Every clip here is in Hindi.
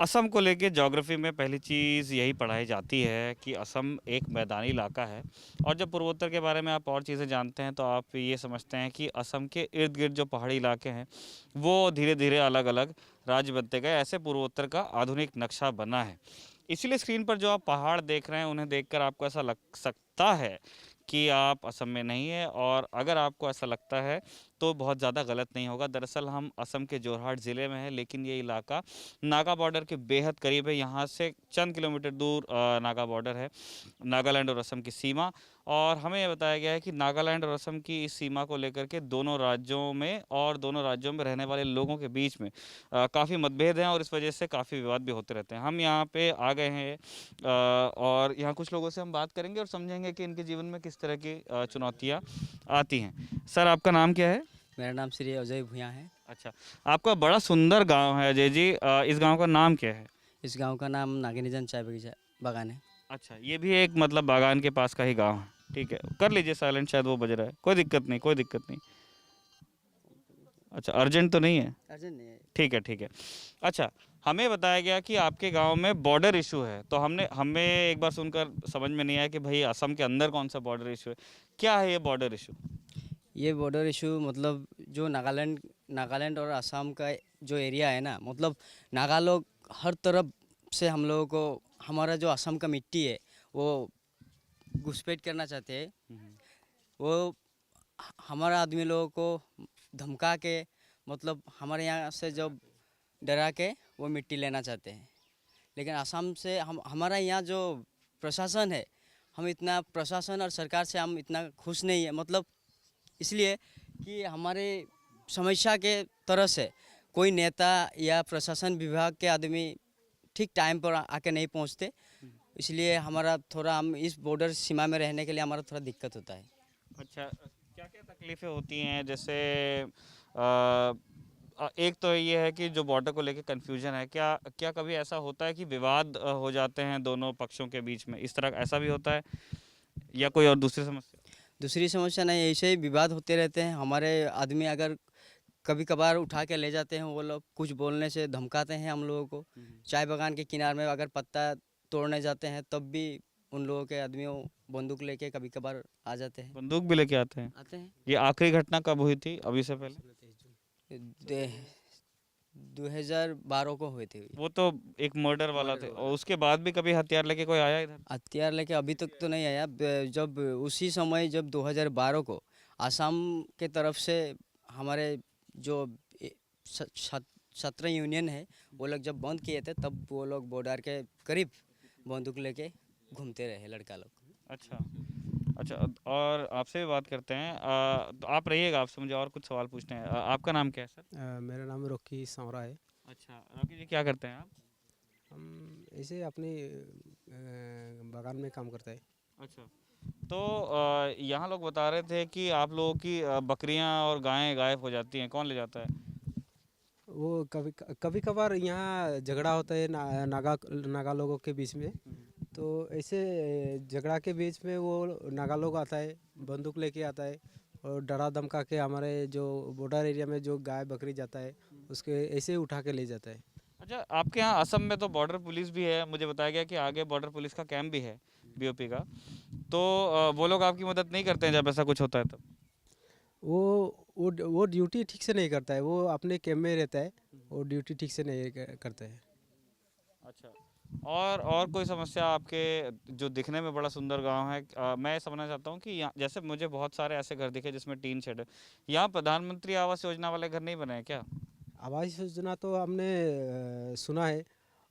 असम को लेके ज्योग्राफी में पहली चीज़ यही पढ़ाई जाती है कि असम एक मैदानी इलाका है। और जब पूर्वोत्तर के बारे में आप और चीज़ें जानते हैं तो आप ये समझते हैं कि असम के इर्द गिर्द जो पहाड़ी इलाके हैं वो धीरे धीरे अलग अलग राज्य बनते गए, ऐसे पूर्वोत्तर का आधुनिक नक्शा बना है। इसीलिए स्क्रीन पर जो आप पहाड़ देख रहे हैं उन्हें देखकर आपको ऐसा लग सकता है कि आप असम में नहीं है, और अगर आपको ऐसा लगता है तो बहुत ज़्यादा गलत नहीं होगा। दरअसल हम असम के जोरहाट ज़िले में हैं, लेकिन ये इलाका नागा बॉर्डर के बेहद करीब है। यहाँ से चंद किलोमीटर दूर नागा बॉर्डर है, नागालैंड और असम की सीमा। और हमें ये बताया गया है कि नागालैंड और असम की इस सीमा को लेकर के दोनों राज्यों में और दोनों राज्यों में रहने वाले लोगों के बीच में काफ़ी मतभेद हैं, और इस वजह से काफ़ी विवाद भी होते रहते हैं। हम यहाँ पे आ गए हैं और यहाँ कुछ लोगों से हम बात करेंगे और समझेंगे कि इनके जीवन में किस तरह की चुनौतियाँ आती हैं। सर, आपका नाम क्या है? मेरा नाम श्री अजय भूया है। अच्छा, आपका बड़ा सुंदर गांव है अजय जी। इस गांव का नाम क्या है? इस गांव का नाम नागिनीजन चाय बगीचा बागान है। अच्छा, ये भी एक मतलब बागान के पास का ही गांव है। ठीक है, कर लीजिए साइलेंट, शायद वो बज रहा है। कोई दिक्कत नहीं, कोई दिक्कत नहीं। अच्छा, अर्जेंट तो नहीं है? अर्जेंट नहीं है। ठीक है, ठीक है। अच्छा, हमें बताया गया कि आपके गांव में बॉर्डर इशू है, तो हमें एक बार सुनकर समझ में नहीं आया कि भाई असम के अंदर कौन सा बॉर्डर इशू है। क्या है ये बॉर्डर इशू? ये बॉर्डर इशू मतलब जो नागालैंड नागालैंड और असम का जो एरिया है ना, मतलब नागा लोग हर तरफ से हम लोगों को हमारा जो असम का मिट्टी है वो घुसपैठ करना चाहते हैं। वो हमारा आदमी लोगों को धमका के मतलब हमारे यहाँ से जब डरा के वो मिट्टी लेना चाहते हैं। लेकिन असम से हम हमारा यहाँ जो प्रशासन है, हम इतना प्रशासन और सरकार से हम इतना खुश नहीं है। मतलब इसलिए कि हमारे समस्या के तरह से कोई नेता या प्रशासन विभाग के आदमी ठीक टाइम पर आके नहीं पहुँचते। इसलिए हमारा थोड़ा हम इस बॉर्डर सीमा में रहने के लिए हमारा थोड़ा दिक्कत होता है। अच्छा, क्या-क्या तकलीफ़ें होती हैं? जैसे एक तो ये है कि जो बॉर्डर को लेके कन्फ्यूजन है, क्या क्या कभी ऐसा होता है कि विवाद हो जाते हैं दोनों पक्षों के बीच में? इस तरह ऐसा भी होता है या कोई और दूसरी समस्या? दूसरी समस्या नहीं, ऐसे ही विवाद होते रहते हैं। हमारे आदमी अगर कभी कभार उठा के ले जाते हैं, वो लोग कुछ बोलने से धमकाते हैं हम लोगों को। चाय बागान के किनारे में अगर पत्ता तोड़ने जाते हैं तब भी उन लोगों के आदमियों बंदूक लेके कभी कभार आ जाते हैं। बंदूक भी लेके आते हैं? आते हैं। ये आखिरी घटना कब हुई थी, अभी से पहले? 2012 को हुए थे। वो तो एक मर्डर वाला थे, और उसके बाद भी कभी हथियार लेके कोई आया इधर? हथियार लेके अभी तक तो नहीं आया। जब उसी समय जब 2012 को असम के तरफ से हमारे जो छात्र यूनियन है वो लोग जब बंद किए थे तब वो लोग बॉर्डर के करीब बंदूक लेके घूमते रहे लड़का लोग। अच्छा, अच्छा। और आपसे भी बात करते हैं। तो आप रहिएगा, आपसे मुझे और कुछ सवाल पूछने हैं। आपका नाम क्या है सर? मेरा नाम रॉकी सांवरा है। अच्छा, रॉकी जी, क्या करते हैं आप? हम ऐसे अपने बागान में काम करते हैं। अच्छा, तो यहाँ लोग बता रहे थे कि आप लोगों की बकरियाँ और गायें गायब हो जाती हैं, कौन ले जाता है? वो कभी कभार यहाँ झगड़ा होता है नागा लोगों के बीच में। तो ऐसे झगड़ा के बीच में वो नागा लोग आता है, बंदूक लेके आता है और डरा धमका के हमारे जो बॉर्डर एरिया में जो गाय बकरी जाता है उसके ऐसे ही उठा के ले जाता है। अच्छा, आपके यहाँ असम में तो बॉर्डर पुलिस भी है, मुझे बताया गया कि आगे बॉर्डर पुलिस का कैंप भी है, बीओपी का। तो वो लोग आपकी मदद नहीं करते हैं जब ऐसा कुछ होता है तब? वो ड्यूटी ठीक से नहीं करता है, वो अपने कैम्प में रहता है। वो ड्यूटी ठीक से नहीं करता है। अच्छा, और कोई समस्या आपके जो दिखने में बड़ा सुंदर गांव है? मैं समझना चाहता हूँ कि यहाँ जैसे मुझे बहुत सारे ऐसे घर दिखे जिसमें टीन शेड है। यहाँ प्रधानमंत्री आवास योजना वाले घर नहीं बने हैं क्या? आवास योजना तो हमने सुना है।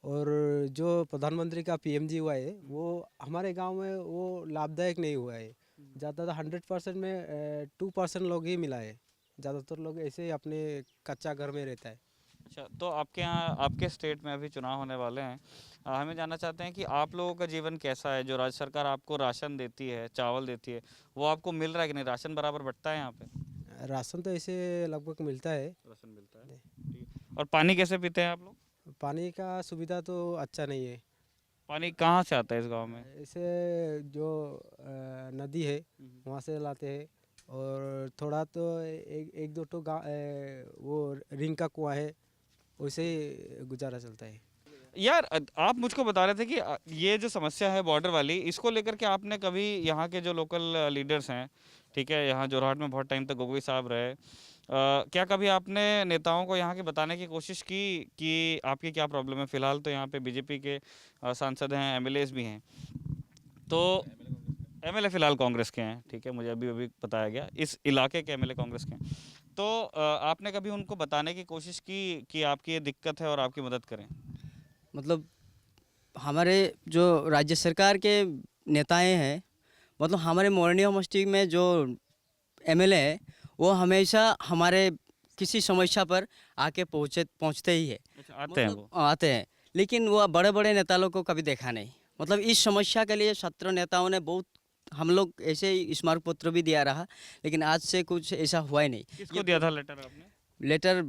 और जो प्रधानमंत्री का पीएमजी हुआ है वो हमारे गांव में वो लाभदायक नहीं हुआ है। ज़्यादातर 100% में 2% लोग ही मिला है। ज़्यादातर लोग ऐसे ही अपने कच्चा घर में रहता है। अच्छा, तो आपके यहाँ आपके स्टेट में अभी चुनाव होने वाले हैं। हमें जानना चाहते हैं कि आप लोगों का जीवन कैसा है? जो राज्य सरकार आपको राशन देती है, चावल देती है, वो आपको मिल रहा है कि नहीं? राशन बराबर बँटता है यहाँ पे? राशन तो ऐसे लगभग मिलता है। राशन मिलता है, ठीक है। और पानी कैसे पीते हैं आप लोग? पानी का सुविधा तो अच्छा नहीं है। पानी कहाँ से आता है इस गाँव में? ऐसे जो नदी है वहाँ से लाते हैं। और थोड़ा तो एक एक दो वो रिंग का कुआं है, वैसे ही गुजारा चलता है। यार आप मुझको बता रहे थे कि ये जो समस्या है बॉर्डर वाली, इसको लेकर के आपने कभी यहाँ के जो लोकल लीडर्स हैं, ठीक है, यहाँ जोरहाट में बहुत टाइम तक गोगोई साहब रहे, क्या कभी आपने नेताओं को यहाँ के बताने की कोशिश की कि आपकी क्या प्रॉब्लम है? फिलहाल तो यहाँ पे बीजेपी के सांसद हैं, एमएलएज भी हैं, तो एमएलए फिलहाल कांग्रेस के हैं, ठीक है, मुझे अभी अभी बताया गया, इस इलाके के एमएलए कांग्रेस के हैं। तो आपने कभी उनको बताने की कोशिश की कि आपकी ये दिक्कत है और आपकी मदद करें? मतलब हमारे जो राज्य सरकार के नेताएं हैं, मतलब हमारे मोरनी डिस्ट्रिक्ट में जो एमएलए है, वो हमेशा हमारे किसी समस्या पर आके पहुंचते ही है। अच्छा, आते हैं मतलब वो? आते हैं, लेकिन वो बड़े बड़े नेता लोग को कभी देखा नहीं। मतलब इस समस्या के लिए 17 नेताओं ने बहुत, हम लोग ऐसे ही स्मारक पत्र भी दिया रहा, लेकिन आज से कुछ ऐसा हुआ ही नहीं। किसको दिया था लेटर आपने? लेटर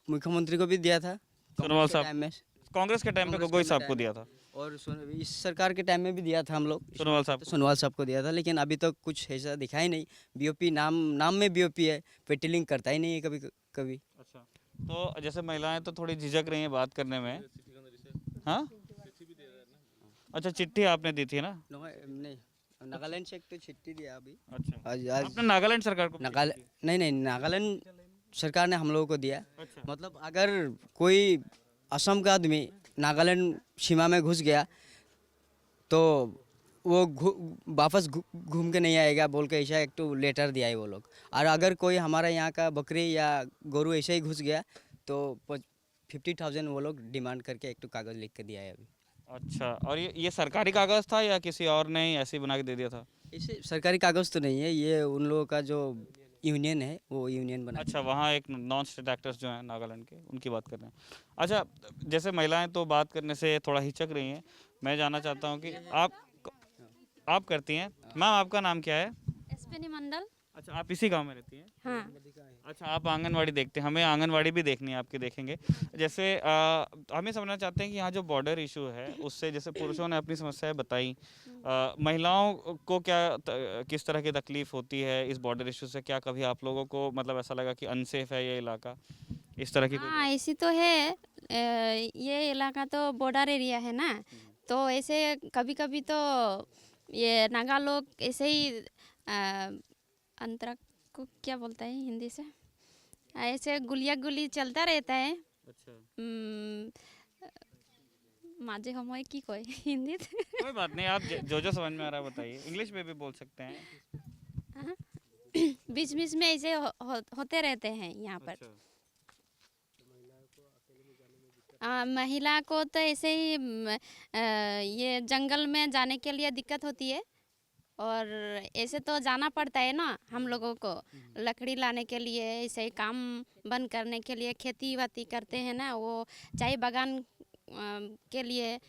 मुख्यमंत्री को भी दिया था सोनोवाल कांग्रेस के साहब? टाइम में। कांग्रेस के टाइम पे कांग्रेस गोगोई के साहब को टाइम दिया में। था? और इस सरकार के टाइम में भी दिया था हम लोग, सोनोवाल साहब तो को? सोनोवाल साहब को दिया था, लेकिन अभी तक कुछ ऐसा दिखा ही नहीं। बीओपी नाम नाम में बीओपी है, पेटिलिंग करता ही नहीं है कभी कभी। अच्छा, तो जैसे महिलाएं तो थोड़ी झिझक रही हैं बात करने में, हाँ? अच्छा, चिट्ठी आपने दी थी ना? नहीं, नागालैंड से एक तो चिट्ठी दिया अभी। अच्छा, आज आज आपने नागालैंड सरकार को भी नागाल चिट्ठी दी? नहीं नहीं, नागालैंड सरकार ने हम लोगों को दिया। अच्छा, मतलब अगर कोई असम का आदमी नागालैंड सीमा में घुस गया तो वो वापस घूम के नहीं आएगा बोल के ऐसा एक तो लेटर दिया है वो लोग। और अगर कोई हमारा यहाँ का बकरी या गोरू ऐसे ही घुस गया तो 50,000 वो लोग डिमांड करके एक तो कागज़ लिख के दिया है अभी। अच्छा, और ये सरकारी कागज था या किसी और ने ही ऐसे ही बना के दे दिया था? इसे सरकारी कागज़ तो नहीं है, ये उन लोगों का जो यूनियन है वो यूनियन बना। अच्छा, वहाँ एक नॉन स्टेट एक्टर्स जो हैं नागालैंड के, उनकी बात कर रहे हैं। अच्छा, जैसे महिलाएं तो बात करने से थोड़ा हिचक रही हैं, मैं जानना चाहता हूँ कि आप करती हैं। मैम, आपका नाम क्या है? एस्पिनी मंडल। अच्छा, आप इसी गांव में रहती हैं? हाँ। अच्छा, आप आंगनवाड़ी देखते हैं, हमें आंगनवाड़ी भी देखनी है, आपकी देखेंगे। जैसे हमें समझना चाहते हैं कि यहाँ जो बॉर्डर इशू है उससे, जैसे पुरुषों ने अपनी समस्याएं बताई, महिलाओं को क्या किस तरह की तकलीफ होती है इस बॉर्डर इशू से? क्या कभी आप लोगों को मतलब ऐसा लगा कि अनसेफ है ये इलाका, इस तरह की कोई? हाँ, ऐसी तो है। ये इलाका तो बॉर्डर एरिया है ना, तो ऐसे कभी कभी तो ये नागा लोग ऐसे ही अंतरक को क्या बोलता है हिंदी से, ऐसे गुलिया गुली चलता रहता है। अच्छा, माझे हमय की कोई हिंदी कोई बात नहीं, आप जो समझ में आ रहा है बताइए, इंग्लिश में भी बोल सकते हैं। बीच बीच में ऐसे होते रहते हैं यहाँ पर। अच्छा, महिला को तो ऐसे ही ये जंगल में जाने के लिए दिक्कत होती है, और ऐसे तो जाना पड़ता है ना हम लोगों को, लकड़ी लाने के लिए, ऐसे ही काम बंद करने के लिए, खेती बाती करते हैं ना, वो चाय बागान के लिए,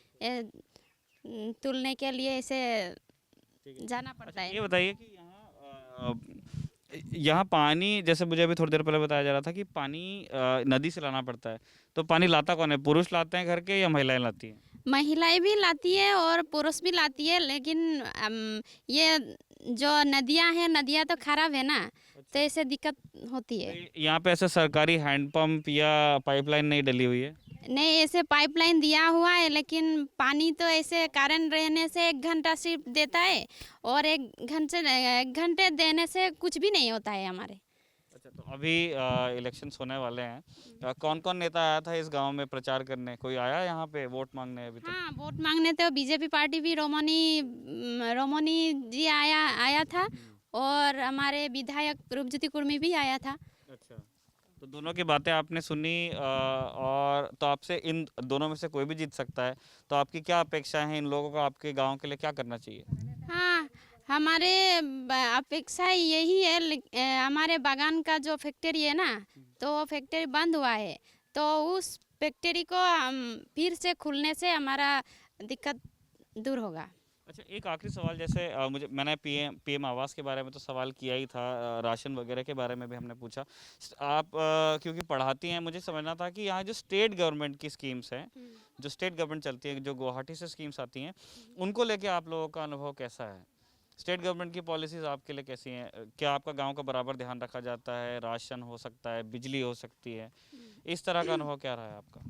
तुलने के लिए ऐसे जाना पड़ता अच्छा, है। ये बताइए कि यहाँ पानी, जैसे मुझे अभी थोड़ी देर पहले बताया जा रहा था कि पानी नदी से लाना पड़ता है, तो पानी लाता कौन है? पुरुष लाते हैं घर के या महिलाएं लाती हैं? महिलाएं भी लाती है और पुरुष भी लाती है, लेकिन ये जो नदियां हैं, नदियां तो खराब है ना, तो ऐसे दिक्कत होती है। यहाँ पे ऐसे सरकारी हैंडपंप या पाइपलाइन नहीं डली हुई है? नहीं, ऐसे पाइपलाइन दिया हुआ है, लेकिन पानी तो ऐसे कारण रहने से 1 घंटा सिर्फ देता है, और 1 घंटे देने से कुछ भी नहीं होता है हमारे। अच्छा, तो अभी इलेक्शंस होने वाले हैं, कौन कौन नेता आया था इस गांव में प्रचार करने? कोई आया यहाँ पे वोट मांगने अभी तक? हाँ, वोट मांगने तो बीजेपी पार्टी भी रोमनी जी आया था, और हमारे विधायक रूपज्योति कुर्मी भी आया था। अच्छा, तो दोनों की बातें आपने सुनी, और तो आपसे इन दोनों में से कोई भी जीत सकता है, तो आपकी क्या अपेक्षाएं हैं? इन लोगों को आपके गांव के लिए क्या करना चाहिए? हाँ, हमारे अपेक्षा यही है, हमारे बागान का जो फैक्ट्री है ना, तो वो फैक्ट्री बंद हुआ है, तो उस फैक्ट्री को हम फिर से खुलने से हमारा दिक्कत दूर होगा। अच्छा, एक आखिरी सवाल, जैसे मैंने पीएम आवास के बारे में तो सवाल किया ही था, राशन वगैरह के बारे में भी हमने पूछा। आप क्योंकि पढ़ाती हैं, मुझे समझना था कि यहाँ जो स्टेट गवर्नमेंट की स्कीम्स हैं, जो स्टेट गवर्नमेंट चलती है, जो गुवाहाटी से स्कीम्स आती हैं, उनको लेके आप लोगों का अनुभव कैसा है? स्टेट गवर्नमेंट की पॉलिसीज़ आपके लिए कैसी हैं? क्या आपका गांव का बराबर ध्यान रखा जाता है? राशन हो सकता है, बिजली हो सकती है, इस तरह का अनुभव क्या रहा है आपका?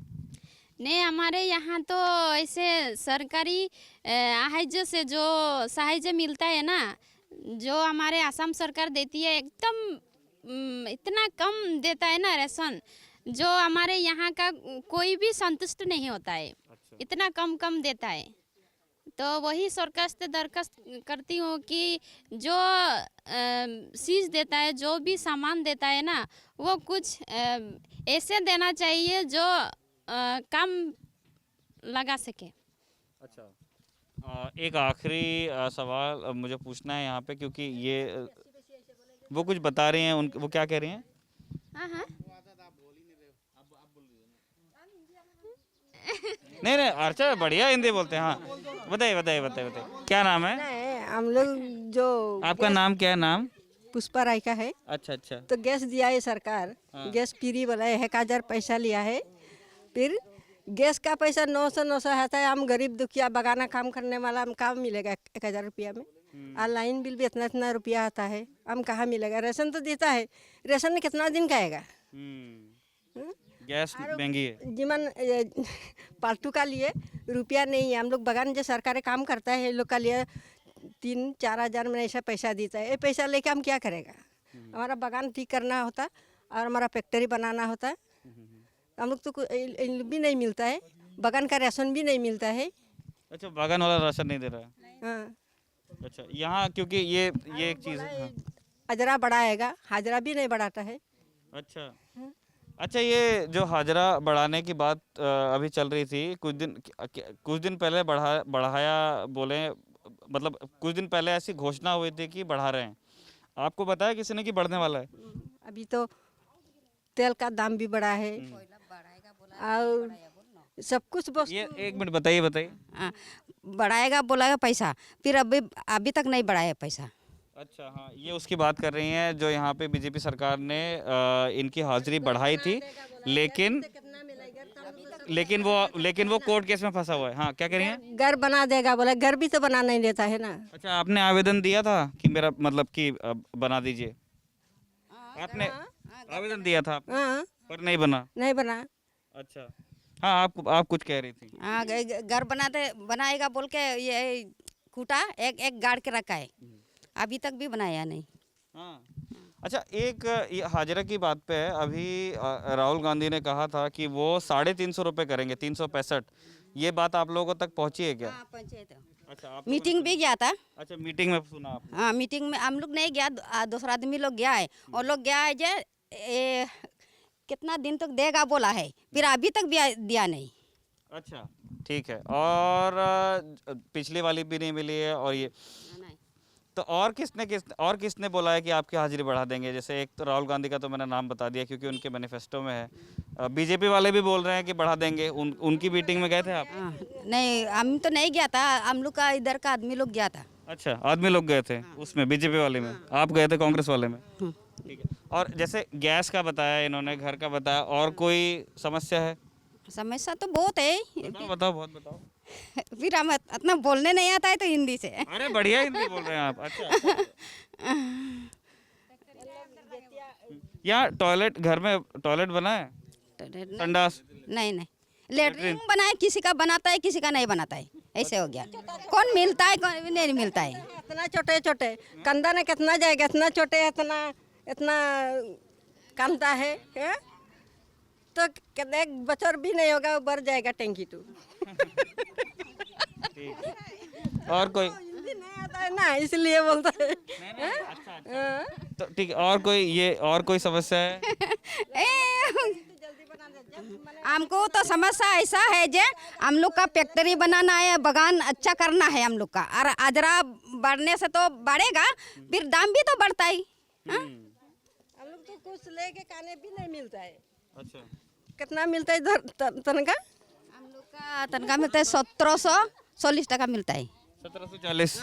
नहीं, हमारे यहाँ तो ऐसे सरकारी आहाज से जो सहायता मिलता है ना, जो हमारे असम सरकार देती है, एकदम इतना कम देता है ना राशन, जो हमारे यहाँ का कोई भी संतुष्ट नहीं होता है। अच्छा। इतना कम कम देता है। तो वही सरकार से दरखास्त करती हूँ कि जो चीज़ देता है, जो भी सामान देता है ना, वो कुछ ऐसे देना चाहिए जो काम लगा सके। अच्छा। एक आखिरी सवाल मुझे पूछना है यहाँ पे, क्योंकि ये वो कुछ बता रहे हैं, उन वो क्या कह रही हैं? हाँ हाँ। नहीं नहीं, अर्चा बढ़िया हिंदी बोलते हैं। हाँ, बताइए बताइए बताइए बताइए, क्या नाम है? नहीं, हम लोग जो आपका नाम क्या है? नाम? पुष्पा राय का है, अच्छा अच्छा। तो गैस दिया है सरकार। हाँ। गैस फ्री वाला है, 1000 पैसा लिया है। फिर गैस का पैसा 900 आता है। हम गरीब दुखिया बगाना काम करने वाला, हम कहाँ मिलेगा 1000 रुपया में? और लाइन बिल भी इतना इतना रुपया आता है, हम कहाँ मिलेगा? राशन तो देता है, राशन में कितना दिन का आएगा? गैस महंगी है। जीवन पालतू का लिए रुपया नहीं है। हम लोग बगान जो सरकारी काम करता है, लोग का लिए 3-4 हज़ार में ऐसा पैसा देता है। ये पैसा लेके हम क्या करेगा? हमारा बगान ठीक करना होता और हमारा फैक्ट्री बनाना होता। हम लोग तो भी नहीं मिलता है, बगान का राशन भी नहीं मिलता है। अच्छा, बागान वाला राशन नहीं दे रहा है। हाँ, अच्छा, यहाँ क्योंकि ये एक चीज़ है। हाँ। हाजरा बढ़ाएगा, हाजरा भी नहीं बढ़ाता है। अच्छा अच्छा, ये जो हाजरा बढ़ाने की बात अभी चल रही थी, कुछ दिन पहले बढ़ाया बोले, मतलब कुछ दिन पहले ऐसी घोषणा हुई थी कि बढ़ा रहे हैं। आपको बताया किसी ने कि बढ़ने वाला है? अभी तो तेल का दाम भी बढ़ा है और सब कुछ ये वस्तु। एक मिनट बताइए बताइए। हाँ, बढ़ाएगा बोला पैसा, फिर अभी तक नहीं बढ़ाया पैसा। अच्छा, हाँ, ये उसकी बात कर रही हैं जो यहाँ पे बीजेपी सरकार ने इनकी हाजिरी बढ़ाई थी, लेकिन वो कोर्ट केस में फंसा हुआ है। हाँ, क्या कह रही हैं? घर बना देगा बोला, घर भी तो बना नहीं देता है ना। अच्छा, आपने आवेदन दिया था कि मेरा मतलब कि बना दीजिए? आपने आवेदन दिया था हाँ, पर नहीं बना? नहीं बना। अच्छा, हाँ, आप कुछ कह रही थी। हाँ, घर बनाएगा बोल के ये खूटा एक गाड़ के रखा है, अभी तक भी बनाया नहीं। हाँ। अच्छा, एक ये हाजिरा की बात पे है, अभी राहुल गांधी ने कहा था कि वो 350 रुपये करेंगे, 365। ये बात आप लोगों तक पहुंची है क्या? हाँ, पंचायत अच्छा, आप मीटिंग भी गया था। अच्छा, मीटिंग में सुना आपने? हाँ, मीटिंग में हम लोग नहीं गया, दूसरा आदमी लोग गया है। और लोग गया है जो कितना दिन तक देगा बोला है, फिर अभी तक भी दिया नहीं। अच्छा, ठीक है। और पिछली वाली भी नहीं मिली है, और ये तो और किसने बोला है कि आपकी हाजिरी बढ़ा देंगे? जैसे एक तो राहुल गांधी का तो मैंने नाम बता दिया क्योंकि उनके मैनिफेस्टो में है। बीजेपी वाले भी बोल रहे हैं कि बढ़ा देंगे। उनकी मीटिंग में गए थे आप? हाँ, नहीं, हम तो नहीं गया था, हम लोग का इधर का आदमी लोग गया था। अच्छा, आदमी लोग गए थे उसमें, बीजेपी वाले में। आप गए थे कांग्रेस वाले में? ठीक है। और जैसे गैस का बताया इन्होंने, घर का बताया, और कोई समस्या है? समस्या तो बहुत है। बताओ बहुत बताओ। फिर हम इतना बोलने नहीं आता है तो हिंदी से। अरे बढ़िया हिंदी बोल रहे हैं आप। अच्छा, यहाँ टॉयलेट, घर में टॉयलेट बना है? संडास? नहीं नहीं, लेटरिन बना है, किसी का बनाता है किसी का नहीं बनाता है, ऐसे हो गया। कौन मिलता है कौन नहीं मिलता है। इतना छोटे छोटे कंधा ने कितना जाएगा? इतना छोटे, इतना इतना कंधा है, तो एक बचर भी नहीं होगा, वो भर जाएगा टैंकी तो। और कोई? हिंदी नहीं आता है ना, इसलिए बोलता है। हाँ। तो ठीक है, और कोई समस्या है? हमको तो समस्या ऐसा है जे हम लोग का फैक्ट्री बनाना है, बगान अच्छा करना है हम लोग का, और आजरा बढ़ने से तो बढ़ेगा, फिर दाम भी तो बढ़ता ही। हम लोग तो कुछ लेके खाने भी नहीं मिलता है। अच्छा, कितना मिलता है तनखा? हम लोग का तनख्वाह मिलता है 1740 टका मिलता है। 1740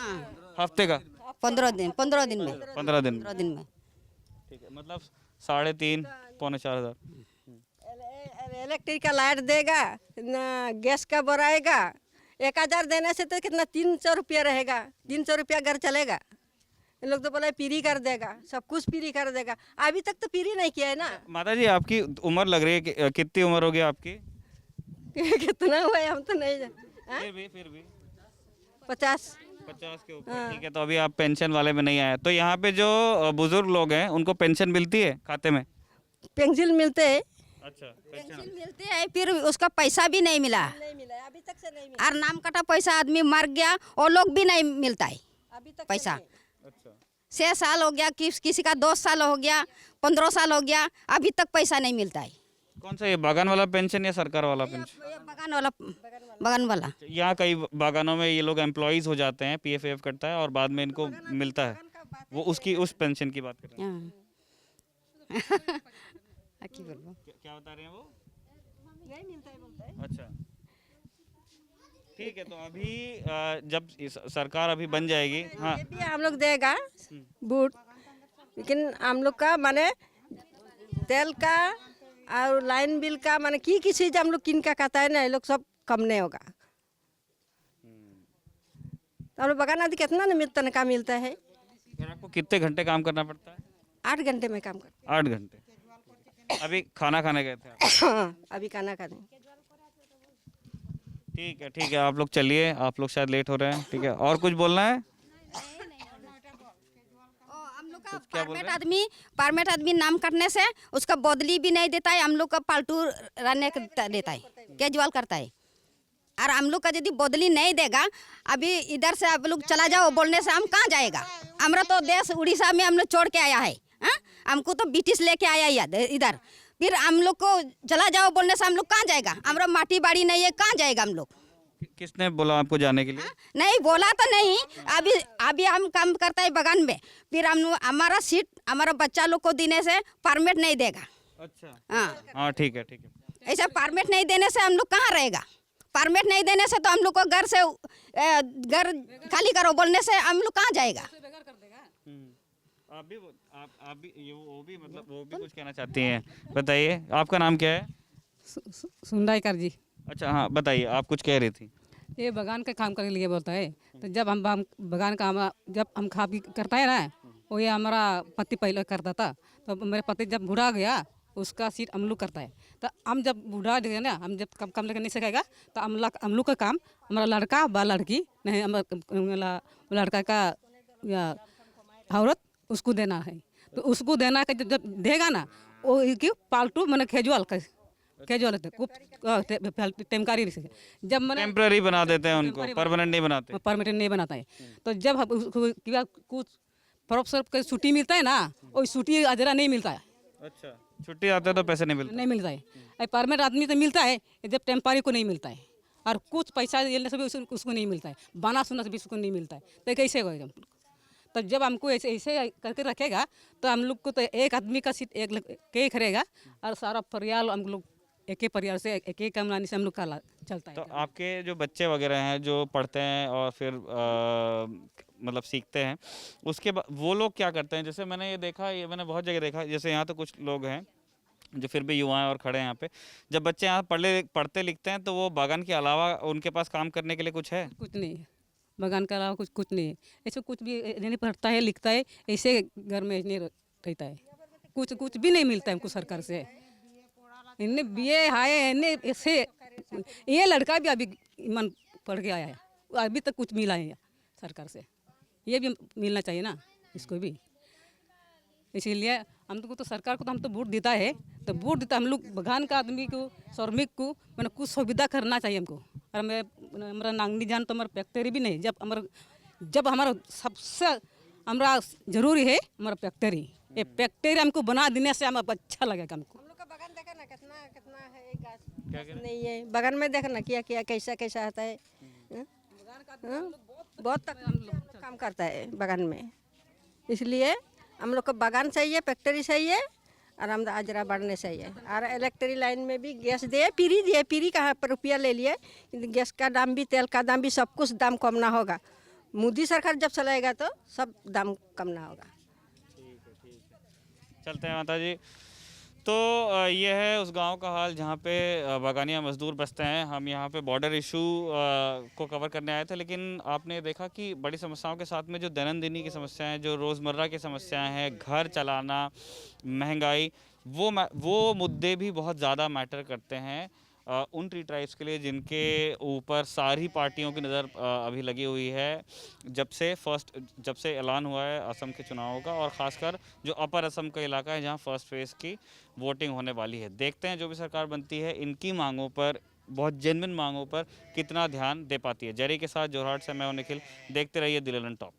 हफ्ते का? 15 दिन में 15 दिन में? 15 दिन में। ठीक है, मतलब 3.5 पौने 4 हज़ार। इलेक्ट्रिक का लाइट देगा ना, गैस का बढ़ाएगा। 1000 देने से तो कितना 300 रुपया रहेगा, 300 रुपया घर चलेगा। इन लोग तो बोला पीरी कर देगा, सब कुछ पीरी कर देगा। अभी तक तो पीरी नहीं किया है ना। माता जी, आपकी उम्र लग रही है कितनी उम्र होगी आपकी? कितना हुआ है हम तो नहीं फिर भी 50। 50 के ऊपर। ठीक है, तो अभी आप पेंशन वाले में नहीं आए, तो यहाँ पे जो बुजुर्ग लोग हैं उनको पेंशन मिलती है खाते में? पेंशन मिलते है, अच्छा, पेंशन मिलती है, फिर उसका पैसा भी नहीं मिला। नहीं मिला अभी तक से, नहीं मिला और नाम कटा पैसा आदमी मर गया वो लोग भी नहीं मिलता है अभी तक से पैसा। नहीं। अच्छा, 6 साल हो गया, किसी का 2 साल हो गया, 15 साल हो गया, अभी तक पैसा नहीं मिलता है। कौन सा, ये बागान वाला पेंशन या सरकार वाला पेंशन? ये बगान वाला यहाँ कई बागानों में ये लोग एम्प्लॉइज हो जाते हैं, पीएफ कटता है और बाद में इनको मिलता है, वो उसकी उस पेंशन की बात कर रहे हैं। हाँ। क्या बोलूं? क्या बता रहे हैं वो? यही मिलता है बोलता है। अच्छा, ठीक है, तो अभी जब सरकार अभी बन जाएगी, हाँ, ये भी हम लोग देगा बूट, लेकिन हम लोग का माने तेल का और लाइन बिल का माने की चीज हम लोग किन का खाता है ना, ये लोग सब कम नहीं होगा। तो हम लोग बगान आदि कितना न तनख्वाह मिलता है? फिर आपको कितने घंटे काम करना पड़ता है? 8 घंटे में काम कर। 8 घंटे। अभी खाना खाने गए थे आप? अभी खाना खाने। ठीक है, आप लोग चलिए, आप लोग शायद लेट हो रहे हैं, ठीक है, और कुछ बोलना है? हम लोग का परमिट आदमी नाम कटने से उसका बदली भी नहीं देता है, हम लोग का पालतू रहने देता है, केजरीवाल करता है। और हम लोग का यदि बदली नहीं देगा, अभी इधर से आप लोग चला जाओ बोलने से हम कहाँ जाएगा? हमारा तो देश उड़ीसा में हम लोग छोड़ के आया है, हमको तो ब्रिटिश लेके आया इधर, फिर हम लोग को चला जाओ बोलने से हम लोग कहाँ जाएगा? हमारा माटी बाड़ी नहीं है, कहाँ जाएगा हम लोग? किसने बोला आपको जाने के लिए? नहीं बोला तो नहीं, अभी हम काम करता है बगान में, फिर हम हमारा सीट हमारा बच्चा लोग को देने से परमिट नहीं देगा। अच्छा, हाँ, ठीक है, ऐसा परमिट नहीं देने से हम लोग कहाँ रहेगा? परमिट नहीं देने से तो हम लोग को घर से घर खाली करो बोलने से हम लोग कहाँ जाएगा? आप भी वो भी मतलब वो भी कुछ कहना चाहती हैं, बताइए, आपका नाम क्या है? सुंदाईकर जी। अच्छा, हाँ, बताइए, आप कुछ कह रही थी। ये बगान का काम करने के लिए बोलता है, तो जब हम बगान का जब हम खा पी करता है ना, वो ये हमारा पति पहले करता था, तो मेरे पति जब बूढ़ा गया उसका सीट हम लोग करता है। तो हम जब बूढ़ा गए ना, हम जब काम लेकर नहीं सकेगा, तो हम लोग का काम हमारा लड़का व लड़की नहीं, हमारा लड़का का या औरत उसको देना है, तो उसको देना का जब देगा ना, वो पालतू मैंने कैजुअल टेमकारी से जब मैंने टेम्पररी बना देते हैं उनको, परमानेंट नहीं बनाते। परमिटेंट नहीं बनाता है, तो जब कुछ प्रोफेसर को छुट्टी मिलता है ना, वो छुट्टी अजरा नहीं मिलता है। अच्छा, छुट्टी आते हैं तो पैसे नहीं मिलते? नहीं मिलता है, परमानेंट आदमी तो मिलता है, जब टेम्पररी को नहीं मिलता है, और कुछ पैसा देने से भी उसको नहीं मिलता है, बाना सुनने से भी उसको नहीं मिलता है, तो कैसे होगा? तो जब हमको ऐसे करके रखेगा, तो हम लोग को तो एक आदमी का सीट एक ही करेगा, और सारा परिवार हम लोग एक ही परिवार से एक ही कमाने से हम लोग का चलता है। तो आपके जो बच्चे वगैरह हैं जो पढ़ते हैं और फिर मतलब सीखते हैं, उसके बाद वो लोग क्या करते हैं? जैसे मैंने ये देखा, ये मैंने बहुत जगह देखा, जैसे यहाँ तो कुछ लोग हैं जो फिर भी युवा हैं और खड़े हैं यहाँ पे, जब बच्चे यहाँ पढ़ते लिखते हैं, तो वो बागान के अलावा उनके पास काम करने के लिए कुछ है? कुछ नहीं है, बगान के अलावा कुछ नहीं है, ऐसे कुछ भी नहीं पढ़ता है लिखता है, ऐसे घर में नहीं रहता है, कुछ भी नहीं मिलता है हमको सरकार से। इन्हें बीए है, इन्हें ऐसे ये लड़का भी अभी मन पढ़ के आया है, अभी तक कुछ मिला है सरकार से, ये भी मिलना चाहिए ना इसको भी। इसीलिए हम तो सरकार को तो हम तो वोट देता है, तो वोट देता हम लोग बगान का आदमी को, श्रमिक को मैंने कुछ सुविधा करना चाहिए हमको। और हमारा नांगनी जान तो हमारा फैक्ट्री भी नहीं, जब हमारा सबसे हमारा जरूरी है हमारा फैक्ट्री, ये फैक्ट्री हमको बना देने से हम अच्छा लगेगा हमको। हम लोग का बगान देखा ना कितना है, एक गाछ नहीं है बगान में, देखा ना क्या कैसा आता है, बहुत तक काम करता है बगान में। इसलिए हम लोग को बगान चाहिए, फैक्ट्री चाहिए, और हम अजरा बढ़ने चाहिए। और इलेक्ट्रिक लाइन में भी गैस दिए, पीरी कहाँ पर रुपया ले लिए, गैस का दाम भी, तेल का दाम भी, सब कुछ दाम कम ना होगा। मोदी सरकार जब चलाएगा तो सब दाम कम ना होगा। चलते हैं माता जी। तो ये है उस गांव का हाल जहां पे बागानिया मजदूर बसते हैं। हम यहां पे बॉर्डर इशू को कवर करने आए थे, लेकिन आपने देखा कि बड़ी समस्याओं के साथ में जो दैनंदिनी की समस्याएं, जो रोज़मर्रा की समस्याएं हैं, घर चलाना, महंगाई, वो मुद्दे भी बहुत ज़्यादा मैटर करते हैं। उन ट्री ट्राइब्स के लिए जिनके ऊपर सारी पार्टियों की नज़र अभी लगी हुई है जब से ऐलान हुआ है असम के चुनावों का, और ख़ासकर जो अपर असम का इलाका है जहां फर्स्ट फेज़ की वोटिंग होने वाली है। देखते हैं जो भी सरकार बनती है इनकी मांगों पर, बहुत जेन्युइन मांगों पर कितना ध्यान दे पाती है। जरी के साथ जोरहाट से मैं हूं निखिल, देखते रहिए दिल एलन टॉप।